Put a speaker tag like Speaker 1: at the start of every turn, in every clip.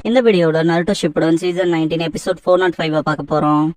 Speaker 1: இந்த வீடியோட Naruto Shippuden season 19 episode 405 பார்க்க போறோம்.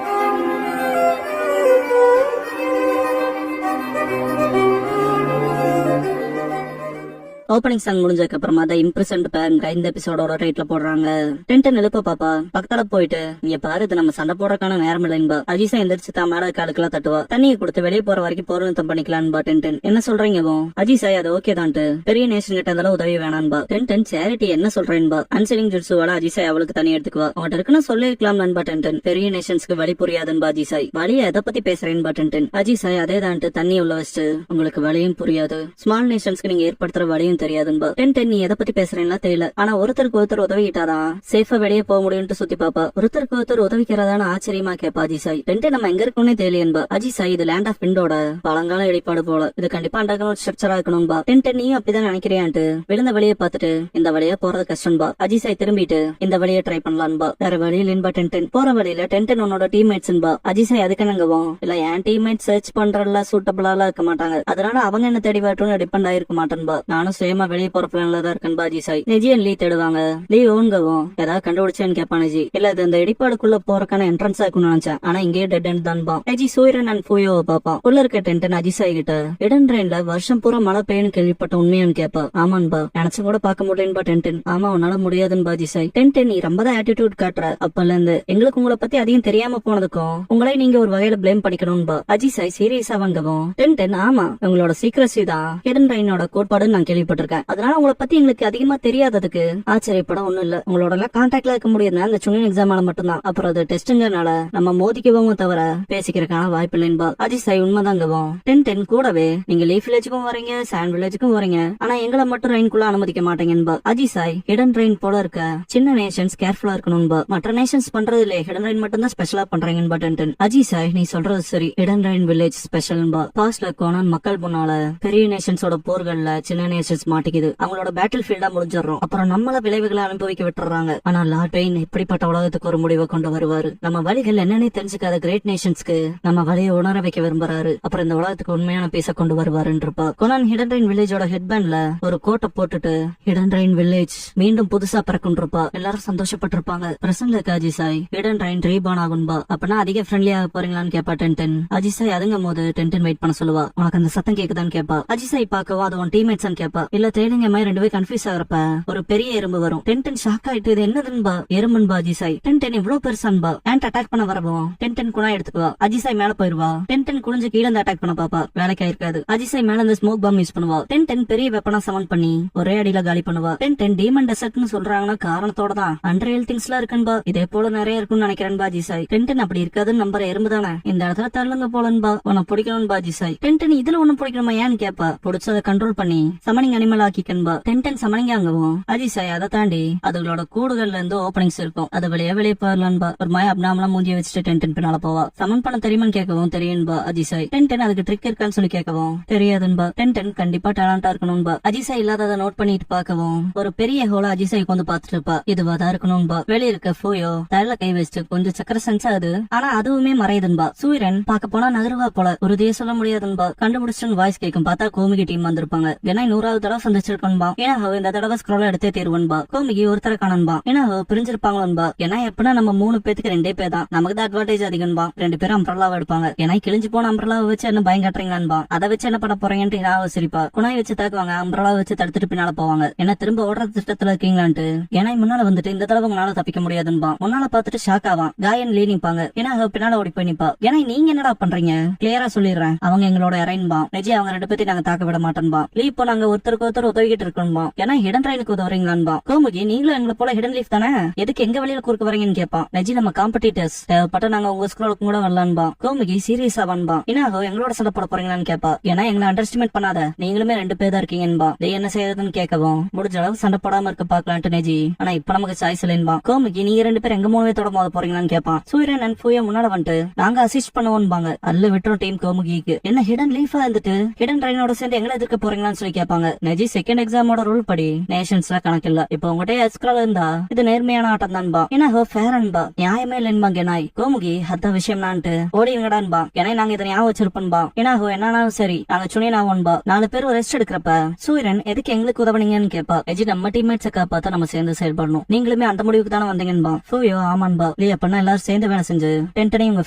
Speaker 1: ஓப்பனிங் சாங் முடிஞ்சதுக்கு அப்புறமா தான் இம்ப்ரெசன்ட் பேங்க இந்த எபிசோடோட டைட்டில் போடுறாங்க. டென்டன் எழுப்ப பாப்பா பக்கத்துல போயிட்டு இங்க பாரு, இது நம்ம சண்டை போடுறதுக்கான நேரம் இல்லைன்பா. அஜிசா எந்திரிச்சு தான் மேல காலுக்கெல்லாம் தட்டுவா. தண்ணியை கொடுத்து வெளியே போற வரைக்கும் பொருத்தம் பண்ணிக்கலான்பா. டென்டன் என்ன சொல்றீங்க அஜிசா? அது ஓகே தான்ட்டு பெரிய நேஷன் கிட்ட இருந்தாலும் உதவி வேணான்பா. டென்டன் சேரிட்டி என்ன சொல்றேன்பா. அன்செலிங் ஜுட்ஸுவால அஜிசா அவளுக்கு தனி எடுத்துக்குவா. அவட்ட இருக்குன்னு சொல்லிருக்கலாம் நண்பா. டென்டன் பெரிய நேஷன்ஸ்க்கு வழி புரியாதுன்பா. அஜிசாய் வழியை எதை பத்தி பேசுறேன்பா. டென்டன் அஜிசாய் அதே தான்ட்டு தண்ணி உள்ள வச்சு உங்களுக்கு வழியும் புரியாது, ஸ்மால் நேஷன்ஸ்க்கு நீங்க ஏற்படுத்துற வழியும் தெரியாதுன்பா. டென்டன் நீ எதை பத்தி பேசுறேன்னா தெரியல, ஆனா ஒருத்தருக்கு ஒருத்தர் உதவிட்டாதான் சேஃபா வெளியே போக முடியும்னு சுத்தி பாப்பா. ஒருத்தருக்கு ஒருத்தர் உதவிக்கிறதான ஆச்சரியமா கேப்பா அஜிசாய். டென்டன் நம்ம எங்க இருக்கோம்னே தெரியலன்பா. அஜிசாய் இது லேண்ட் ஆஃப் விண்டோட பழங்கால இடைப்பாடு போல, இது கண்டிப்பா அண்டர்கிரவுண்ட் ஸ்ட்ரக்சரா இருக்கணும்பா. டென்டன் நீயும் அப்படிதான் நினைக்கிறியான்ட்டு விழுந்த வழியை பார்த்துட்டு இந்த வழியா போறது கஷ்டம்பா. அஜிசாய் திரும்பிட்டு இந்த வழியை ட்ரை பண்ணலான்பா. வேற வழி இல்லன்பா. டென்டன் போற வழியில டென்டன் உன்னோட டீம்மேட்ஸ்ன்பா. அஜிசாய் அதுக்கு என்னங்கவும் இல்ல, என் டீம்மேட் சர்ச் பண்றதுல சூட்டபிளா இருக்க மாட்டாங்க, அதனால அவங்க என்ன தேடி வரட்டும் டிபெண்ட் ஆயிருக்க மாட்டேன்பா. நானும் சேமா வெளியே போற பிளான்ல தான் இருக்கேன்பா. அஜிசாய் நெஜியன் லீ தேடுவாங்க. லீ ஓன்கவும் ஏதாவது கண்டுபிடிச்சேன்னு கேப்பா நெஜி. இல்ல இது இந்த இடிப்பாடுக்குள்ள போறக்கான என்ட்ரன்ஸா இருக்கும்னு நினைச்சேன், ஆனா இங்கே டெட் எண்ட் தான்பா. நெஜி சூரியன் அண்ட் ஃபூயோவை பாப்பா. உள்ள இருக்க டென்டன் அஜிசாய் கிட்ட இடன் ட்ரெயின்ல வருஷம் பூரா மழை பெய்யன்னு கேள்விப்பட்ட உண்மையான்னு கேப்பா. ஆமான்பா, நினைச்சு கூட பாக்க முடியலன்பா. டென்டன் ஆமா உன்னால முடியாதுன்பா. அஜிசாய் டென்டன் நீ ரொம்ப தான் ஆட்டிடியூட் காட்டுற, அப்பல இருந்து எங்களுக்கு உங்களை பத்தி அதிகம் தெரியாம போனதுக்கும் உங்களை நீங்க ஒரு வகையில பிளேம் பண்ணிக்கணும்பா. அஜிசாய் சீரியஸா வாங்கவும். டென்டன் ஆமா உங்களோட சீக்கிரசி தான் ஹிடன் ட்ரெயினோட கோட்பாடுன்னு நான் கேள்விப்பட்டிருக்கேன், அதனால உங்களை பத்தி எங்களுக்கு அதிகமா தெரியாததுக்கு ஆச்சரியப்பட ஒண்ணும் இல்ல. உங்களோட எல்லாம் கான்டாக்ட்ல இருக்க முடியாது அந்த சுனின் எக்ஸாமால மட்டும்தான். அப்புறம் அது டெஸ்ட்ங்கனால நம்ம மோதிக்கவும் தவிர பேசிக்கிறதுக்கான வாய்ப்பு இல்லைன்பா. அஜிசாய் உண்மைதாங்கவும். டென்டன் கூடவே நீங்க லீஃப் வில்லேஜுக்கும் வரீங்க, சாண்ட் வில்லேஜுக்கும் வரீங்க, ஆனா எங்களை மட்டும் ரெயின்குள்ள அனுமதிக்க மாட்டேங்கன்பா. அஜிசாய் ஹிடன் ரெயின் போல இருக்க சின்ன நேஷன்ஸ் கேர்ஃபுல்லா இருக்கணும்பா. மற்ற நேஷன்ஸ் பண்றது இல்ல, ஹிடன் ரெயின் மட்டும் தான் ஸ்பெஷலா பண்றீங்கன்பா. டென்டன் அஜிசாய் நீ சொல்றது சரி, ஹிடன் ரெயின் வில்லேஜ் ஸ்பெஷல்பா. பாஸ்ட்ல கோனான் மக்கள் முன்னால பெரிய நேஷன்ஸோட போர்கள்ல சின்ன நேஷன்ஸ் மாட்டிக்குது, அவங்களோட பேட்டில் ஃபீல்டா முடிஞ்சிடறோம், அப்புறம் நம்மள விளைவுகளை அனுபவிக்க விட்டுறாங்க. ஆனா லார்ட் வெயின் இப்படிப்பட்ட உலகத்துக்கு ஒரு முடிவை கொண்டு வருவாரு. நம்ம வழிகள் என்னன்னே தெரிஞ்சுக்காத கிரேட் நேஷன்ஸ்க்கு நம்ம வழியை உணர வைக்க விரும்புறாரு, அப்புறம் இந்த உலகத்துக்கு உண்மையான பீச கொண்டு வருவாருன்றப்பா. கொனான் ஹிடன் ரெயின் வில்லேஜோட ஹெட்பேண்ட்ல ஒரு கோட்டை போட்டுட்டு ஹிடன் ரெயின் வில்லேஜ் மீண்டும் புதுசா பிறக்கும்ன்றப்பா. எல்லாரும் சந்தோஷப்பட்டிருப்பாங்க. பிரசன்ட்ல இருக்க அஜிசாய் ஹிடன் ரெயின் ரீபார்ன் ஆகும்பா. அப்பனா அதிக ஃப்ரெண்ட்லியா போறீங்களான்னு கேப்பா டென்டன். அஜிசாய் அதுங்கும் போது டென்டன் வெயிட் பண்ண சொல்லுவா. உனக்கு அந்த சத்தம் கேக்குதான்னு கேப்பா. அஜிசாய் பாக்கவா அது உன் டீம்மேட்ஸ் கேப்பா. இல்ல தேடிங்க மாதிரி ரெண்டு பேரும் கன்ஃபியூஸ் ஆகிறப்ப ஒரு பெரிய எறும்பு வரும். டென்டன் ஷாக் ஆயிட்டு இது என்னதுன்பா. எறும்புன்பா அஜிசாய். டென்டன் இவ்வளவு பெருசான்பா. ஆண்ட் அட்டாக் பண்ண வரவும் டென்டன் குணா எடுத்துக்குவா. அஜிசாய் மேல போயிருவா. டென்டன் குனிஞ்சு கீழே இருந்து அட்டாக் பண்ண பாப்பா. வேலைக்கு ஆயிருக்காது. அஜிசாய் மேல இந்த ஸ்மோக் பாம் யூஸ் பண்ணுவா. டென்டன் பெரிய வெப்பனா சமன் பண்ணி ஒரே அடியில காலி பண்ணுவா. டென்டன் டீமன் டெசர்ட்னு சொல்றாங்கன்னா காரணத்தோட தான் அன்ரியல் திங்ஸ்லாம் இருக்குன்பா. இதே போல நிறைய இருக்குன்னு நினைக்கிறேன்பா அஜிசாய். டென்டன் அப்படி இருக்காதுன்னு நம்புற எறும்பு தானே, இந்த இடத்துல தள்ளுங்க போலன்பா. உன்னை பிடிக்கணும்பா அஜிசாய். டென்டன் இதுல ஒண்ணு பிடிக்கணுமா ஏன்னு கேப்பா. பிடிச்சதை கண்ட்ரோல் பண்ணி சமனிங் அனிமல் ஆக்கிக்கன்பா. டென்டன் சமனிங்காங்கவும் அஜிசாய் அதை தாண்டி அதுகளோட கூடுகள்ல இருந்து ஓபனிங்ஸ் இருக்கும், அது வெளியே போயிடலான்பா. ஒரு மாய அப்னாமலா மூஞ்சிய வச்சுட்டு டென்டன் பின்னால போவா. சமன் பண்ண தெரியுமான்னு கேட்கவும் தெரியும்பா அஜிசாய். டென்டன் அதுக்கு ட்ரிக் இருக்கான்னு சொல்லி கேட்கவும் தெரியாதுன்பா. டென்டன் கண்டிப்பா டேலண்டா இருக்கணும்பா. அஜிசாய் இல்லாததை நோட் பண்ணிட்டு பாக்கவும் ஒரு பெரிய ஹோல அஜிசாய் வந்து பாத்துட்டு இருப்பா. இதுவாதான் இருக்கணும்பா. வெளிய இருக்க ஃபூயோ தலையில கை வச்சுட்டு கொஞ்சம் சக்கர சென்ஸ் ஆகுது, ஆனா அதுவுமே மறையுதுன்பா. சூரியன் பாக்க போனா நகருவா போல உறுதியே சொல்ல முடியாதுன்பா. கண்டுபிடிச்சிட்டு வாய்ஸ் கேட்கும் பார்த்தா கோமிகி டீம் வந்திருப்பாங்க. ஏன்னா 100வது தடவை சந்திச்சிருக்கணும்பா. ஏன்னா இந்த தடவை ஸ்க்ரோல எடுத்தே தீர்வன்பா. கோமிகி ஒருத்தர காணன்பா. ஏன்னா பிரிஞ்சிருப்பாங்களா. ஏன்னா எப்படின்னா நம்ம 3 பேத்துக்கு 2 பேர் தான், நமக்கு தான் அட்வான்டேஜ் அதிகம்பா. 2 பேரும் அம்பரலாவை எடுப்பாங்க. ஏன்னா கிழிஞ்சு போன அம்பரலாவை வச்சு என்ன பயம் காட்டுறீங்களான்பா. அதை வச்சு என்ன பண்ண போறீங்கன்ட்டு ஏதாவது சிரிப்பா. குணாய் வச்சு தாக்குவாங்க, அம்பரலாவை வச்சு தடுத்துட்டு பின்னால போவாங்க. ஏன்னா திரும்ப ஓடுற திட்டத்துல இருக்கீங்களான்ட்டு. ஏன்னா முன்னால வந்துட்டு இந்த தடவை உங்களால தப்பிக்க முடியாதுன்பா. முன்னால பாத்துட்டு ஷாக் ஆவான். காயன் லீ நிப்பாங்க. ஏன்னா பின்னால ஓடி போய் நிப்பா. ஏன்னா நீங்க என்னடா பண்றீங்க கிளியரா சொல்லிடுறேன், அவங்க எங்களோட இறைன்பா. நெஜி அவங்க 2 பேத்தையும் நாங்க தாக்க விட மாட்டோம்பா. லீ இப்போ நாங்க ஒருத்தருக்கு ஒருத்தர் உதவிக்கிட்டு இருக்கணும்பா. ஏன்னா ஹிடன் ட்ரெயினுக்கு உதவுறீங்களான்பா. கோமுகி நீங்களும் எங்களை போல ஹிடன் லீஃப் தானே, எதுக்கு எங்க வழியில குறுக்க வரீங்கன்னு கேப்பா. நெஜி நம்ம காம்படிட்டர்ஸ், தேவைப்பட்ட நாங்க உங்க ஸ்க்ரோலுக்கு கூட வரலான்பா. கோமுகி சீரியஸா வான்பா. ஏன்னா எங்களோட சண்டை போட போறீங்களான்னு கேப்பா. ஏன்னா எங்களை அண்டர்ஸ்டிமேட் பண்ணாத, நீங்களுமே 2 பேர் தான் இருக்கீங்கன்பா. என்ன செய்யறதுன்னு கேட்கவும் முடிஞ்ச அளவு சண்டை போடாம இருக்க பாக்கலான்ட்டு நெஜி. ஆனா இப்ப நமக்கு சாய்ஸ் இல்லைன்பா. கோமுகி நீங்க 2 பேர் எங்க 3 பேத்தோட மோத போறீங்களான்னு கேப்பா. சூரியன் அண்ட் ஃபூயா முன்னால வந்துட்டு நாங்க அசிஸ்ட் பண்ணுவோம்பாங்க. அல்ல விட்டுரும் டீம் கோமுகிக்கு. என்ன ஹிடன் லீஃபா இருந்துட்டு ஹிடன் ட்ரெயினோட சேர்ந்து எங்களை எதிர்க்க போறீங்களான்னு சொல்லி கேட்பாங்க. நெஜி செகண்ட் எக்ஸாமோட ரூல் படி நேஷன்ஸ்ல கணக்கு இல்ல. இப்ப உங்ககிட்ட எஸ்கிரால் இருந்தா இது நேர்மையான ஆட்டம் தான்பா. ஏன்னா ஃபேர் அன்பா நியாயமே இல்லைன்பா. கெனாய் கோமுகி அதான் விஷயம் நான்ட்டு ஓடிங்கடான்பா. ஏன்னா நாங்க இதை ஞாபகம் வச்சிருப்போம்பா. ஏன்னா என்னன்னாலும் சரி நாங்க சுனினாவோன்பா. 4 பேரும் ரெஸ்ட் எடுக்கிறப்ப சூரியன் எதுக்கு எங்களுக்கு உதவுனீங்கன்னு கேப்பா. நெஜி நம்ம டீம்மேட்ஸை காப்பாத்த நம்ம சேர்ந்து செயல்படணும். நீங்களுமே அந்த முடிவுக்கு தானே வந்தீங்கன்பா. ஃபூயோ ஆமான்பா. இல்ல அப்பனா எல்லாரும் சேர்ந்து வேலை செஞ்சு டென்டனையும் உங்க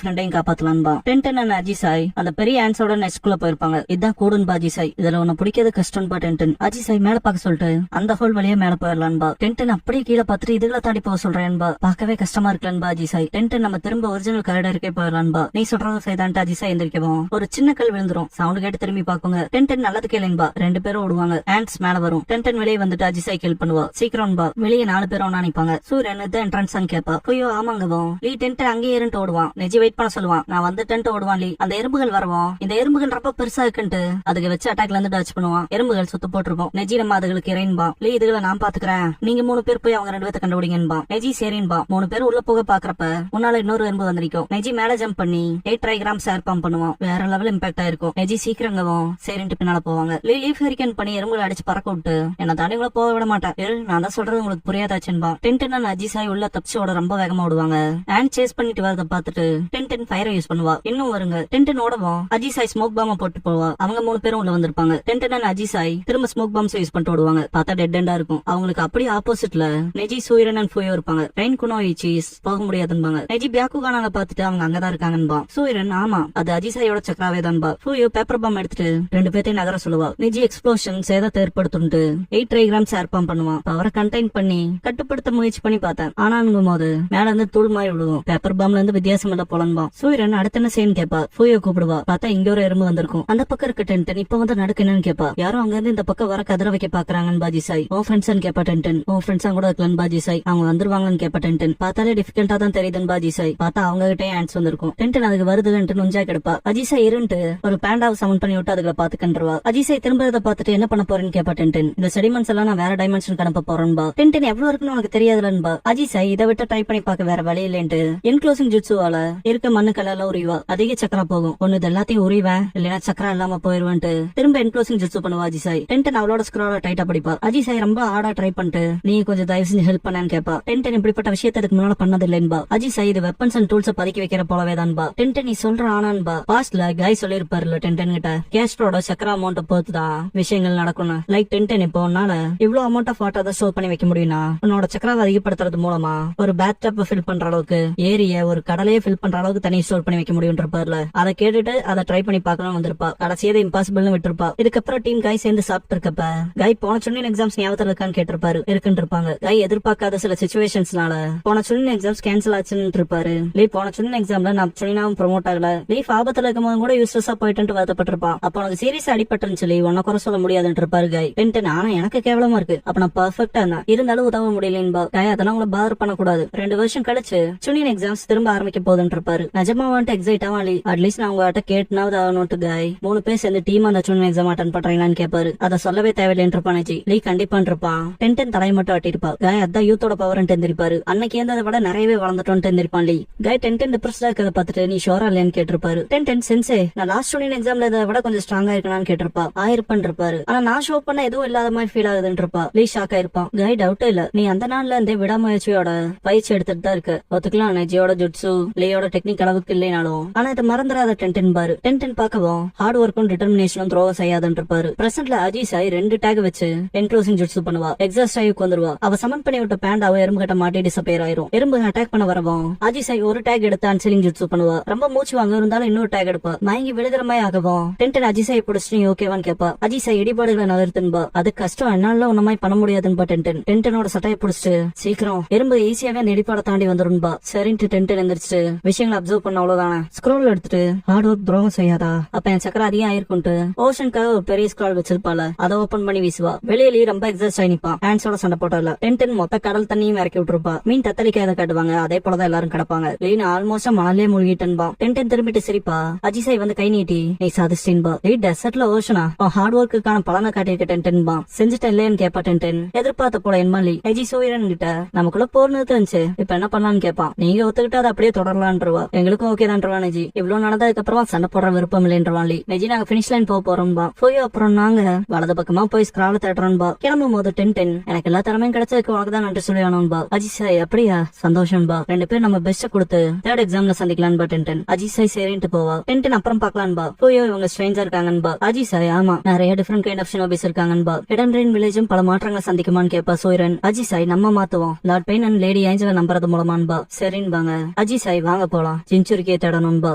Speaker 1: ஃப்ரெண்டையும் காப்பாத்தலான்பா. டென்டன் அண்ட் அஜிசாய் அந்த பெரிய ஆன்ஸோட நெஸ்ட்குள்ள போயிருப்பாங்க. இதான் கூடுன்பா அஜிசாய். இதுல உன்ன பிடிக்கிறது கஷ்டம்பா டென்டன். அஜிசாய் மேல பாக்க சொல்லிட்டு அந்த ஹோல் வழியா மேல போயிடலான்பா. டென்டன் அப்படியே கீழே பார்த்துட்டு இதுல தாண்டி போக சொல்றேன்பா. பார்க்கவே கஷ்டமா இருக்கலன்பா அஜிசாய். டென்டன் நம்ம திரும்ப ஒரிஜினல் காரிடருக்கே போயிடலான்பா. நீ சொல்றது செய்தான்ட்டு அஜிசாய் எந்திரிக்கவும் ஒரு சின்ன கல் விழுந்துரும். சவுண்ட் கேட்டு திரும்பி பாக்குங்க. டென்டன் நல்லது கேளுன்பா. 2 பேரும் ஓடுவாங்க. ஆன்ஸ் மேல வரும். டென்டன் வெளியே வந்துட்டு அஜிசாய் கில் பண்ணுவா. சீக்கிரம்பா. வெளியே 4 பேரும் ஒண்ணா நிப்பாங்க. சூரியன் என்ட்ரன்ஸ் கேப்பா. ஐயோ ஆமாங்கவும் லீ டென்டன் அங்கேயே இருந்துட்டு ஓடுவான். நெஜி வெயிட் பண்ண சொல்லுவான். நான் வந்துட்டேன்ட்டு ஓடுவான் லீ. அந்த எறும்புகள் வரவும் இந்த எறும்புகள் ரொம்ப பெருசா இருக்குன்ட்டு அதுக்கு வச்சு அட்டாக்ல இருந்து டச் பண்ணுவான். எறும்புகள் சுத்து போட்டிருக்கும். நெஜி நம்ம அதுகளுக்கு இறைன்பா. லீ இதுகளை நான் பாத்துக்கிறேன். நீங்க 3 பேர் போய் அவங்க 2 பேர்த்த கண்டுபிடிங்கன்பா. நெஜி சரின்பா. 3 பேர் உள்ள போக பாக்குறப்ப முன்னால இன்னொரு எறும்பு வந்திருக்கும். நெஜி மேல ஜம்ப் பண்ணி 8 ட்ரைகிராம்ஸ் ஏர் பம்ப் பண்ணுவான். வேற லெவல் இம்பாக்ட் ஆயிருக்கும். நெஜி சீக்கிரங்கவும் சரின்ட்டு பின்னால போவாங்க. லீஃப் ஹரிக்கன் பண்ணி எறும்புகளை அடிச்சு பறக்க விட்டு என்ன தாண்டி உள்ள போக விட மாட்டேன். நான் தான் சொல்றது உங்களுக்கு புரியாதாச்சுன்பா. டென்டன் அஜிசாய் உள்ள தப்பிச்சோட ரொம்ப வேகமா ஓடுவாங்க. ஆண்ட் சேஸ் பண்ணிட்டு வரத பாத்துட்டு டென்டன் ஃபயரை யூஸ் பண்ணுவா. இன்னும் வருங்க. டென்டன் ஓடவும் அஜிசாய் ஸ்மோக் பாம்ப போட்டு போவா. அவங்க 3 பேரும் உள்ள வந்திருப்பாங்க. டென்டன் அண்ட் அஜிசாய் திரும்ப ஸ்மோக் பாம்ஸ் யூஸ் பண்ணிட்டு ஓடுவாங்க. பார்த்தா டெட் எண்டா இருக்கும். அவங்களுக்கு அப்படியே ஆப்போசிட்ல நெஜி சூரியன் அண்ட் ஃபுயோ இருப்பாங்க. ரெயின் குனோ இச்சீஸ் போக முடியாதுன்பாங்க. நெஜி பியாக்குகானால பாத்துட்டு அவங்க அங்கதான் இருக்காங்கன்பா. சூரியன் ஆமா அது அஜிசாயோட சக்கராவே தான்பா. ஃபுயோ பேப்பர் பாம் எடுத்துட்டு 2 பேர்த்தையும் நகர சொல்லுவா. நெஜி எக்ஸ்ப்ளோஷன் சேதத்தை ஏற்படுத்துட்டு 8 ட்ரைகிராம்ஸ் ஏர் பம்ப் பண்ணுவான். அவரை கண்டெயின் பண்ணி கட்டுப்படுத்த முயற்சி பண்ணி பார்த்தேன். ஆனாங்கும் போது மேல இருந்து தூள் மாதிரி விழுவும். பேப்பர் பாம்ல இருந்து வித்தியாசம் இல்ல போலன்பா. சூரியன் அடுத்த என்ன செய்யன்னு கேப்பா. ஃபுயோ கூப்பிடுவா. பார்த்தா இங்க ஒரு எறும்பு வந்திருக்கும். அந்த பக்கம் இருக்க டென்டன் இப்ப வந்து நடக்கு என்னன்னு கேப்பா. யாரும் அங்க இருந்து இந்த பக்கம் வர கதிர வைக்க பாக்குறாங்கன்னு பாஜிசாய். ஓ ஃப்ரெண்ட்ஸ் கேப்பா டென்டன். ஓ ஃப்ரெண்ட்ஸ் கூட இருக்கலன்னு பாஜிசாய். அவங்க வந்துருவாங்கன்னு கேப்பா டென்டன். பார்த்தாலே டிஃபிகல்ட்டா தான் தெரியுதுன்னு பாஜிசாய். பார்த்தா அவங்க கிட்டே ஆன்ஸ் வந்திருக்கும். டென்டன் அதுக்கு வருதுன்னு நுஞ்சா கிடப்பா. அஜிசாய் இருந்துட்டு ஒரு பேண்டாவை சமன் பண்ணி விட்டு அதுல பாத்துக்கன்றவா. அஜிசாய் திரும்பறத பாத்துட்டு என்ன பண்ண போறேன்னு கேப்பா டென்டன். இந்த செடிமெண்ட்ஸ் எல்லாம் நான் வேற டைமென்ஷன் அனுப்ப போறேன்பா. டென்டன் எவ்வளவு இருக்குன்னு உனக்கு தெரியாதுலன்பா. அஜிசாய் இதை விட்டு ட்ரை பண்ணி பார்க்க வேற வழி இல்லைன்ட்டு என்க்ளோசிங் ஜுட்சுவால இருக்க மண்ணு கலர்ல உரிவா. அதிக சக்கரா போகும். ஒன்னு இது எல்லாத்தையும் உரிவேன் இல்லைன்னா சக்கரா இல்லாம போயிருவேன்ட்டு திரும்ப என்க்ளோசிங் ஜுட்சு பண்ணுவா அஜிசாய். டென்டன் அவளோட ஸ்க்ரோல டைட்டா படிப்பா. அஜிசாய் ரொம்ப ஆடா ட்ரை பண்ணிட்டு நீ கொஞ்சம் தயவு செஞ்சு ஹெல்ப் பண்ணான்னு கேப்பா. டென்டன் இப்படிப்பட்ட விஷயத்தை இதுக்கு முன்னால பண்ணது இல்லைன்பா. அஜிசாய் இது வெப்பன்ஸ் அண்ட் டூல்ஸ் பதுக்கி வைக்கிற போலவே தான்பா. டென்டன் நீ சொல்ற ஆனான்பா. பாஸ்ட்ல காய் சொல்லிருப்பாருல டென்டன் கிட்ட கேஸ்ட்ரோட சக்கரா அமௌண்ட் பொறுத்துதான் விஷயங்கள் நடக்கணும். லைக் டென்டன் இப்போ உன்னால இவ்வளவு அமௌண்ட் ஆஃப் வாட்டர் தான் ஸ்டோர் பண்ணி வைக்க முடியும்னா உன்னோட சக்கராவை அதிகப்படுத்துறது மூலமா ஒரு பேத் டப் ஃபில் பண்ற அளவுக்கு ஏரிய ஒரு கடலையே ஃபில் பண்ற அளவுக்கு தனி ஸ்டோர் பண்ணி வைக்க முடியும்ன்றப்பாருல. அதை கேட்டுட்டு அதை ட்ரை பண்ணி பார்க்கணும் வந்திருப்பா. கடைசியது இம்பாசிபிள்னு விட்டுருப்பா. இதுக்கப்புறம் டீம் காய் சேர்ந்து சாப்பிட்டு இருக்கப்ப காய் போன சுனின் எக்ஸாம்ஸ் ஞாபகத்துல இருக்கான்னு கேட்டிருப்பாரு. இருக்குன்னு இருப்பாங்க. காய் எதிர்பார்க்காத சில சிச்சுவேஷன்ஸ்னால போன சுனின் எக்ஸாம்ஸ் கேன்சல் ஆச்சுன்னு இருப்பாரு. லீ போன சுனின் எக்ஸாம்ல நான் சுனினாவும் ப்ரொமோட் ஆகல. லீஃப் ஆபத்துல இருக்கும்போது கூட யூஸ்லெஸ்ஸா போயிட்டு வருத்தப்பட்டிருப்பான். அப்ப உனக்கு சீரியஸ் அடிபட்டுன்னு சொல்லி உன்ன குறை சொல்ல முடியாதுன்னு இருப்பாரு காய். டென்டன் ஆனா எனக்கு கேவலமா இருக்கு. அப்ப நான் பர்ஃபெக்டா இருந்தாலும் உதவ முடியலன்பா. காய் அதெல்லாம் உங்களை பாதர் பண்ணக்கூடாது. 2 வருஷம் கழிச்சு சுனின் எக்ஸாம்ஸ் திரும்ப ஆரம்பிக்க போதுன்னு இருப்பாரு. நிஜமா வந்துட்டு எக்ஸைட் ஆவாலி. அட்லீஸ்ட் நான் உங்ககிட்ட கேட்டுனாவது ஆகணும் காய். 3 பேர் சேர்ந்து டீம் அந்த சுனின் எக்ஸாம் அட்டன் பண்றீங்களான்னு கேட்பாரு. அதை சொல்லவே தேவையில்லைன்னு இருப்பான் நெஜி. லீ கண்டிப்பா இருப்பான். டென்டன் தலை மட்டும் அட்டிருப்பா. காய் அதான் யூத்தோட பவர் தெரிஞ்சிருப்பாரு. அன்னைக்கு இருந்ததை விட நிறையவே வளர்ந்துட்டோம் தெரிஞ்சிருப்பான் லீ. காய் டென்டன் டிப்ரெஸ்டா இருக்கிறத பார்த்துட்டு நீ ஷோரா இல்லையான்னு கேட்டிருப்பாரு. டென்டன் சென்சே நான் லாஸ்ட் சுனின் எக்ஸாம்ல இதை விட கொஞ்சம் ஸ்ட்ராங்கா இருக்கணும்னு கேட்டிருப்பா. ஆயிருப்பான் இருப்பாரு. ஆனா நான் ஷோ பண்ண எதுவும் இல்லாத மாதிரி ஃபீல் ஆகுதுன்னு இருப்பா. லீ ஷாக் ஆயிருப்பான். காய் டவுட்டே இல்ல நீ அந்த நாள்ல இருந்தே விடாமுயற்சியோட பயிற்சி எடுத்துட்டு தான் இருக்கு. ஒத்துக்கலாம் நெஜியோட ஜுட்சு லேயோட டெக்னிக் அளவுக்கு இல்லைனாலும். ஆனா இதை மறந்துடாத டென்டன் பாரு. டென்டன் பார்க்கவும் ஹார்ட் ஒர்க்கும் டிட்டர்மினேஷனும் த்ரோவ செய்யாதுன்னு இருப்பாரு. பிரசன்ட்ல அஜிசாய் 2 டேக் வச்சு என்க்ளோசிங் ஜுட்சு பண்ணுவா. எக்ஸாஸ்ட் ஆகி வந்துருவா. அவ சமன் பண்ணி விட்ட பேண்டாவை எறும்பு கட்ட மாட்டி டிசப்பியர் ஆயிரும். எறும்பு அட்டாக் பண்ண வரவும் அஜிசாய் ஒரு டேக் எடுத்து அன்சிலிங் ஜுட்சு பண்ணுவா. ரொம்ப மூச்சு வாங்க இருந்தாலும் இன்னொரு டேக் எடுப்பா. மயங்கி விழுகிற மாதிரி ஆகவும் டென்டன் அஜிசாய் பிடிச்சிட்டு ஓகேவான்னு கேப்பா. அஜிசாய் இடிபாடுகளை நகர்த்துன்பா. அது கஷ்டம் என்னால உன்ன மாதிரி பண்ண முடியாதுன்னு டென்டனோட சட்டையை பிடிச்சிட்டு சீக்கிரம் எறும்பு ஈஸியாவே அந்த இடிபாட தாண்டி வந்துருன்பா. சரின்ட்டு டென்டன் எந்திரிச்சு விஷயங்களை அப்சர்வ் பண்ண அவ்வளவுதானே. ஸ்க்ரோல் எடுத்துட்டு ஹார்ட் ஒர்க் துரோகம் செய்யாதா. அப்ப என் சக்கர அதிகம் ஆயிருக்கும்ட்டு ஓஷனுக்காக ஒரு பெரிய ஸ்க்ரால் வச்சிருப்பால அதை ஓபன் பண்ணி வீசுவா. வெளியிலேயே ரொம்ப எக்ஸாஸ்ட் ஆகி நிப்பான். ஹேண்ட்ஸோட சண்டை போட்டல. டென்டன் மொத்த கடல் தண்ணியும் இறக்கி விட்டுருப்பா. மீன் தத்தளிக்காத காட்டுவாங்க. அதே போலதான் எல்லாரும் கிடப்பாங்க. Lean almost மணலே மூழ்கிட்டன்பா. டென்டன் திரும்பிட்டு சிரிப்பா. அஜிசாய் வந்து கை நீட்டி நீ சாதிச்சிட்டேன்பா. லீ டெசர்ட்ல ஓஷனா ஹார்ட் ஒர்க்குக்கான பலனை காட்டியிருக்க டென்டன்பா. செஞ்சுட்டேன் இல்லையான்னு கேப்பா டென்டன். எதிர்பார்த்த போல என்மாலி நெஜி சூரியன் கிட்ட நமக்குள்ள போர்னு தெரிஞ்சு இப்ப என்ன பண்ணலான்னு கேப்பான். நீங்க ஒத்துக்கிட்டு அதை அப்படியே தொடரலான்றவா. எங்களுக்கும் ஓகே தான்றவா நெஜி. இவ்வளவு நடந்ததுக்கு அப்புறம் சண்டை போடுற விருப்பம் இல்லைன்றவான் லீ. நெஜி நாங்க பினிஷ் லைன் போக போறோம்பா. போய் அப்புறம் நாங்க வலது பக்கமா போய் ஸ்கிரால தேடுறான்பா. கிளம்பும் போது டென்டென் எனக்கு எல்லா திறமையும் கிடைச்சதுக்கு உனக்கு தான் நன்றி சொல்லி ஆனோன்பா. அஜிசாய் அப்படியா சந்தோஷம்பா, 2 பேர் நம்ம பெஸ்ட் கொடுத்து தேர்ட் எக்ஸாம்ல சந்திக்கலான்பா. டென்டென் அஜிசாய் சரின்ட்டு போவா. டென்டென் அப்புறம் பாக்கலான்பா. போயோ இவங்க ஸ்ட்ரேஞ்சர் இருக்காங்கன்பா. அஜிசாய் ஆமா நிறைய டிஃபரெண்ட் கைண்ட் ஆஃப் ஷினோபிஸ் இருக்காங்கன்பா. ஹிடன் ரெயின் வில்லேஜும் பல மாற்றங்களை சந்திக்குமான்னு கேப்பா சோய்ரன். அஜிசாய் நம்ம மாத்துவோம், லார்ட் பெயின் அண்ட் லேடி ஏஞ்சலை நம்புறது மூலமான்பா. சரின்பாங்க. அஜிசாய் வாங்க போலாம், ஜின்சுரிக்கியை தேடணும்பா.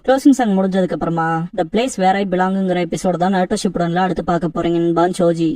Speaker 1: க்ளோசிங் சாங் முடிஞ்சதுக்கு அப்புறமா த பிளேஸ் வேர் ஐ பிலாங்குங்கிற எபிசோட தான் நருட்டோ ஷிப்புடன்ல அடுத்து பார்க்க போறீங்கன்னு சோஜி.